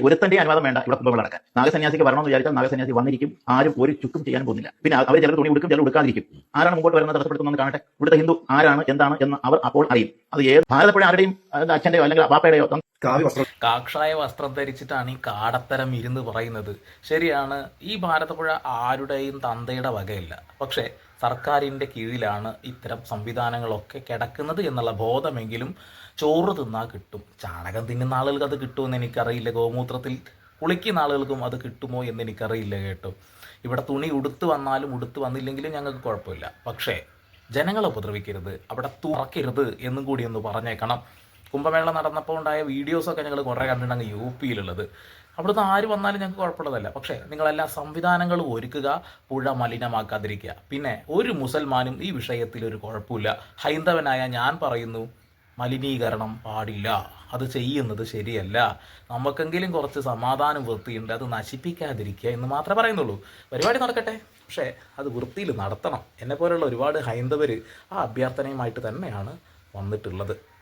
ഒരുത്തന്റെ അനുവാദം വേണ്ട ഇവിടെ കുംഭമേള നടക്കാൻ. നാഗസന്യാസിക്ക് വരണമെന്ന് വിചാരിച്ചാൽ നാഗസന്യാസി വന്നിരിക്കും. ആരും ഒരു ചുക്കും ചെയ്യാൻ പോകുന്നില്ല. പിന്നെ അവർ ചിലർ തുണി ഉടുക്കും, ചിലർ ഉടുക്കാതിരിക്കും. ആരാണ് മുമ്പോട്ട് വരുന്നത് തടസ്സപ്പെടുത്തുന്നത് കാണട്ടെ. ഇവിടുത്തെ ഹിന്ദു ആരാണ് എന്താണ് എന്ന് അവർ അപ്പോൾ അറിയും. അത് ഏത് ഭാരതപ്പുഴ ആരുടെയും അച്ഛന്റെയോ അല്ലെങ്കിൽ ബാപ്പയുടെയോ കാക്ഷായ വസ്ത്രം ധരിച്ചിട്ടാണ് ഈ കാടത്തരം ഇരുന്ന് പറയുന്നത്. ശരിയാണ്, ഈ ഭാരതപ്പുഴ ആരുടെയും തന്തയുടെ വകയില്ല. പക്ഷേ സർക്കാരിൻ്റെ കീഴിലാണ് ഇത്തരം സംവിധാനങ്ങളൊക്കെ കിടക്കുന്നത് എന്നുള്ള ബോധമെങ്കിലും ചോറ് തിന്നാൽ കിട്ടും. ചാണകം തിന്നുന്ന ആളുകൾക്ക് അത് കിട്ടുമെന്ന് എനിക്കറിയില്ല. ഗോമൂത്രത്തിൽ കുളിക്കുന്ന ആളുകൾക്കും അത് കിട്ടുമോ എന്ന് എനിക്കറിയില്ല കേട്ടോ. ഇവിടെ തുണി ഉടുത്ത് വന്നാലും ഉടുത്ത് വന്നില്ലെങ്കിലും ഞങ്ങൾക്ക് കുഴപ്പമില്ല. പക്ഷേ ജനങ്ങളെ ഉപദ്രവിക്കരുത്, അവിടെ തുറക്കരുത് എന്നും കൂടി ഒന്ന് പറഞ്ഞേക്കണം. കുംഭമേള നടന്നപ്പോൾ ഉണ്ടായ വീഡിയോസൊക്കെ ഞങ്ങൾ കുറേ കണ്ടിട്ടുണ്ടെങ്കിൽ UP-യിലുള്ളത്. അവിടുന്ന് ആര് വന്നാലും ഞങ്ങൾക്ക് കുഴപ്പമുള്ളതല്ല. പക്ഷേ നിങ്ങളെല്ലാ സംവിധാനങ്ങളും ഒരുക്കുക, പുഴ മലിനമാക്കാതിരിക്കുക. പിന്നെ ഒരു മുസൽമാനും ഈ വിഷയത്തിൽ ഒരു കുഴപ്പമില്ല. ഹൈന്ദവനായ ഞാൻ പറയുന്നു, മലിനീകരണം പാടില്ല, അത് ചെയ്യുന്നത് ശരിയല്ല. നമുക്കെങ്കിലും കുറച്ച് സമാധാനം വൃത്തിയുണ്ട്, അത് നശിപ്പിക്കാതിരിക്കുക എന്ന് മാത്രമേ പറയുന്നുള്ളൂ. പരിപാടി നടക്കട്ടെ, പക്ഷേ അത് വൃത്തിയിൽ നടത്തണം. എന്നെപ്പോലുള്ള ഒരുപാട് ഹൈന്ദവർ ആ അഭ്യർത്ഥനയുമായിട്ട് തന്നെയാണ് വന്നിട്ടുള്ളത്.